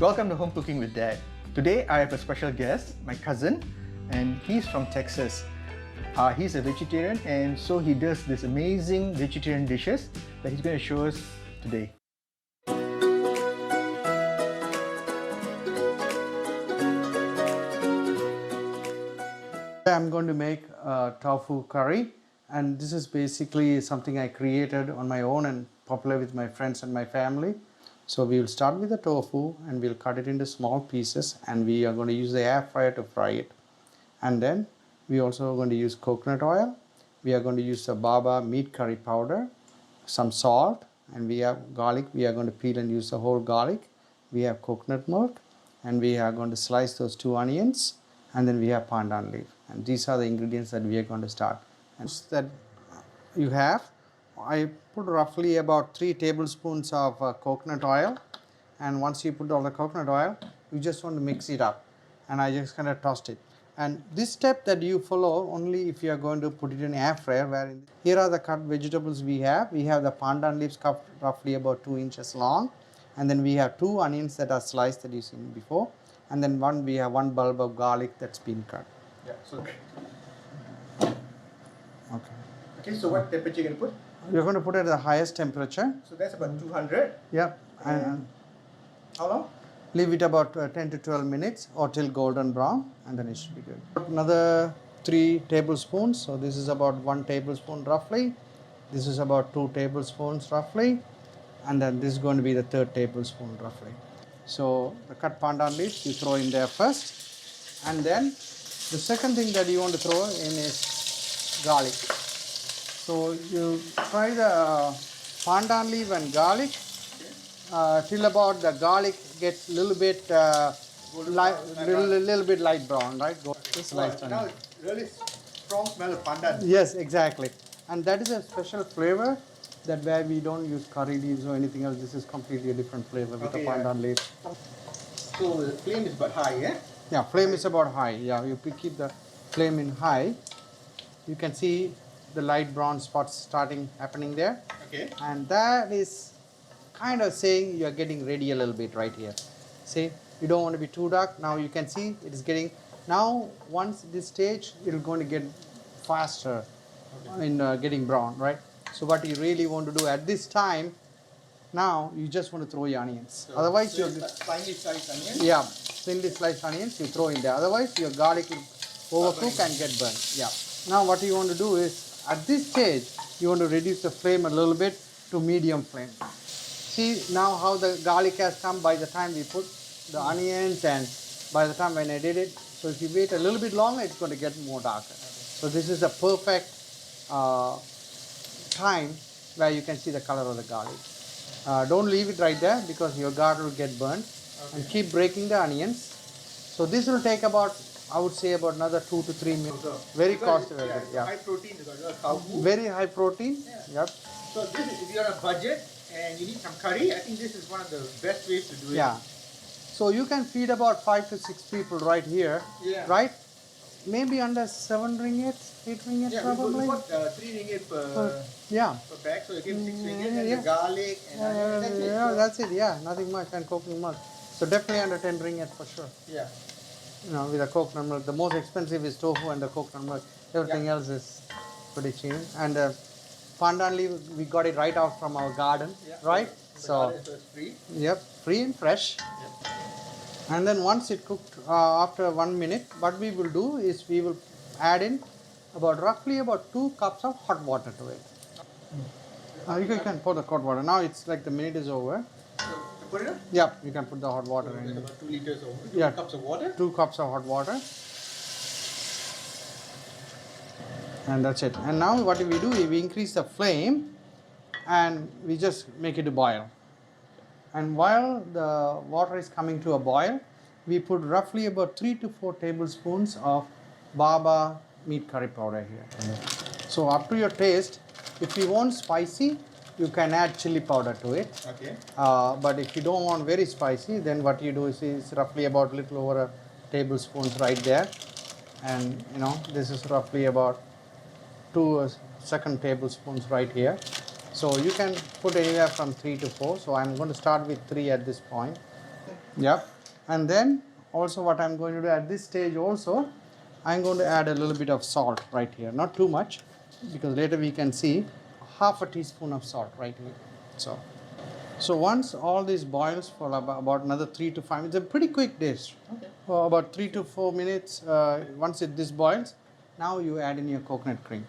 Welcome to Home Cooking with Dad. Today I have a special guest, my cousin, and he's from Texas. He's a vegetarian, and so he does these amazing vegetarian dishes that he's going to show us today. I'm going to make a tofu curry, and this is basically something I created on my own and popular with my friends and my family. So we will start with the tofu and we'll cut it into small pieces, and we are going to use the air fryer to fry it. And then we also are going to use coconut oil. We are going to use the baba meat curry powder, some salt, and we have garlic. We are going to peel and use the whole garlic. We have coconut milk, and we are going to slice those 2 onions, and then we have pandan leaf. And these are the ingredients that we are going to start. And that you have, I put roughly about 3 tablespoons of coconut oil, and once you put all the coconut oil, you just want to mix it up, and I just kind of tossed it. And this step that you follow only if you are going to put it in air fryer. Here are the cut vegetables we have. We have the pandan leaves cut roughly about 2 inches long, and then we have 2 onions that are sliced that you've seen before, and then we have 1 bulb of garlic that's been cut. Yeah. Okay. So what temperature are you going to put? You're going to put it at the highest temperature. So that's about 200. Yep. And how long? Leave it about 10 to 12 minutes or till golden brown, and then it should be good. Another 3 tablespoons. So this is about 1 tablespoon roughly. This is about 2 tablespoons roughly. And then this is going to be the 3rd tablespoon roughly. So the cut pandan leaves you throw in there first. And then the second thing that you want to throw in is garlic. So you fry the pandan leaf and garlic till about the garlic gets a little bit little bit light brown, right? Now it's really strong smell of pandan. Yes, exactly. And that is a special flavor that where we don't use curry leaves or anything else. This is completely a different flavor with the pandan leaf. So the flame is about high, yeah? Yeah, flame is about high. Yeah, you keep the flame in high. You can see the light brown spots happening there. Okay. And that is kind of saying you are getting ready a little bit right here. See, you don't want to be too dark. Now you can see it is getting, now once this stage, it is going to get faster in getting brown, right? So what you really want to do at this time, now you just want to throw your onions. So Otherwise, you're finely sliced onions? Yeah, thinly sliced onions you throw in there. Otherwise, your garlic will overcook and get burned. Yeah. Now what you want to do is, at this stage, you want to reduce the flame a little bit to medium flame. See now how the garlic has come by the time we put the onions and by the time when I did it. So if you wait a little bit longer, it's going to get more darker. So this is the perfect time where you can see the color of the garlic. Don't leave it right there because your garlic will get burnt. And keep breaking the onions. So this will take about, I would say, about another 2 to 3 minutes. Very cost effective. Yeah. High protein because tofu. Very high protein. Yeah. Yep. So this is, if you're on a budget and you need some curry, I think this is one of the best ways to do it. Yeah. So you can feed about 5 to 6 people right here. Yeah. Right? Maybe under 7 ringgit, 8 ringgit probably. We got 3 ringgit per bag, so you give 6 ringgit and the garlic and that's it. Yeah, that's it. Yeah, nothing much and coconut milk. So definitely under 10 ringgit for sure. Yeah. You know, with the coconut milk, the most expensive is tofu and the coconut milk. Everything else is pretty cheap. And pandan leaf, we got it right out from our garden, right? So it's free. Yep, free and fresh. Yep. And then once it cooked after 1 minute, what we will do is we will add in roughly about 2 cups of hot water to it. You can pour the hot water. Now it's like the minute is over. So put it in? Yep, you can put the hot water in. About 2 liters or 2 Yeah. cups of water? 2 cups of hot water. And that's it. And now what we do is we increase the flame and we just make it to boil. And while the water is coming to a boil, we put roughly about 3 to 4 tablespoons of baba meat curry powder here. So up to your taste. If you want spicy, you can add chili powder to it. Okay. But if you don't want very spicy, then what you do is roughly about little over a tablespoon right there. And you know, this is roughly about 2 second tablespoons right here. So you can put anywhere from 3 to 4. So I'm going to start with 3 at this point. Yep. And then also what I'm going to do at this stage also, I'm going to add a little bit of salt right here. Not too much, because later we can see half a teaspoon of salt right here. So once all this boils for about another 3 to 5 minutes, it's a pretty quick dish. Okay. For about 3 to 4 minutes, once this boils, now you add in your coconut cream.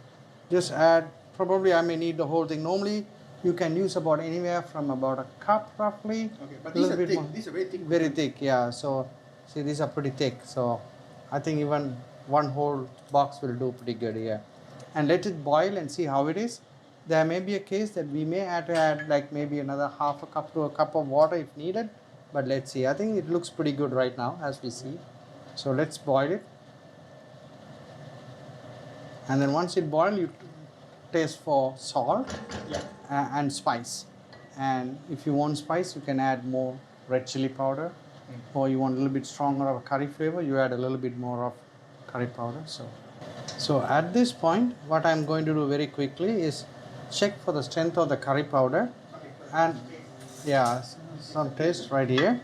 Just add, probably I may need the whole thing. Normally you can use about anywhere from about a cup roughly. Okay, but these are thick. These are very thick. Very thick, yeah. So see, these are pretty thick. So I think even one whole box will do pretty good here. And let it boil and see how it is. There may be a case that we may have to add like maybe another half a cup to a cup of water if needed. But let's see. I think it looks pretty good right now as we see. So let's boil it. And then once it boils, you taste for salt and spice. And if you want spice, you can add more red chili powder. Or you want a little bit stronger of a curry flavor, you add a little bit more of curry powder. So at this point, what I'm going to do very quickly is check for the strength of the curry powder, and yeah, some taste right here.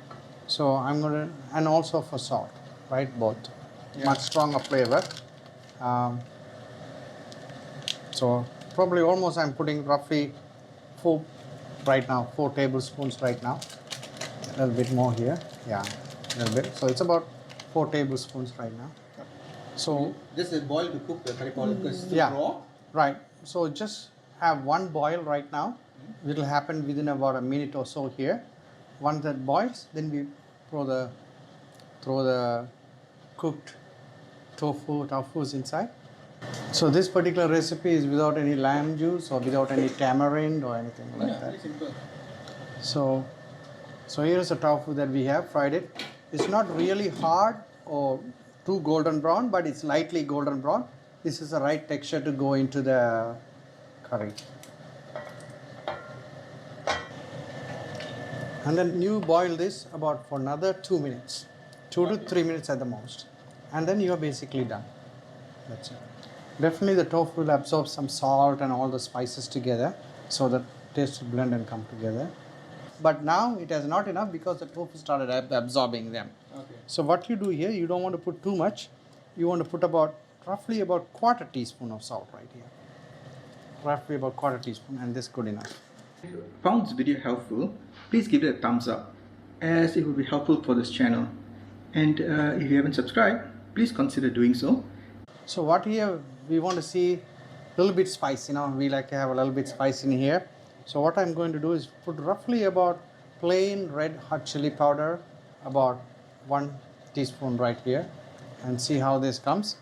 So I'm going to, and also for salt, right, both. Much stronger flavor. So probably almost I'm putting roughly 4 tablespoons right now. A little bit more here, yeah, a little bit. So it's about 4 tablespoons right now. So this is boil to cook the curry powder because it's raw. Right. So just have one boil right now. It will happen within about a minute or so here. Once that boils, then we throw the cooked tofus inside. So this particular recipe is without any lime juice or without any tamarind or anything like that. Very simple. So here's the tofu that we have fried it. It's not really hard or too golden brown, but it's lightly golden brown. This is the right texture to go into the curry. And then you boil this about for another 2 minutes, 2 to 3 minutes at the most. And then you're basically done. That's it. Definitely the tofu will absorb some salt and all the spices together, so the taste will blend and come together. But now it is not enough because the tofu started absorbing them. Okay. So what you do here, you don't want to put too much. You want to put about roughly about quarter teaspoon of salt right here. Roughly about quarter teaspoon, and this is good enough. If you found this video helpful, please give it a thumbs up, as it will be helpful for this channel. And if you haven't subscribed, please consider doing so. So what here we want to see a little bit spice, we like to have a little bit spice in here. So what I'm going to do is put roughly about plain red hot chili powder, about 1 teaspoon right here, and see how this comes.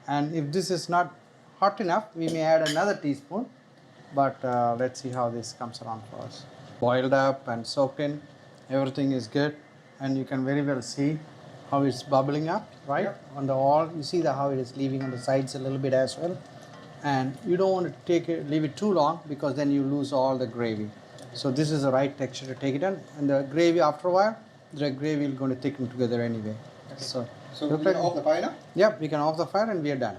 And if this is not hot enough, we may add another teaspoon, but let's see how this comes around for us. Boiled up and soaked in, everything is good, and you can very well see how it's bubbling up, right? Yep. On the wall, you see how it is leaving on the sides a little bit as well. And you don't want to leave it too long, because then you lose all the gravy. So this is the right texture to take it in. And the gravy, after a while, the gravy is going to thicken together anyway. Okay. So we can off the fire now? Yep, we can off the fire and we are done.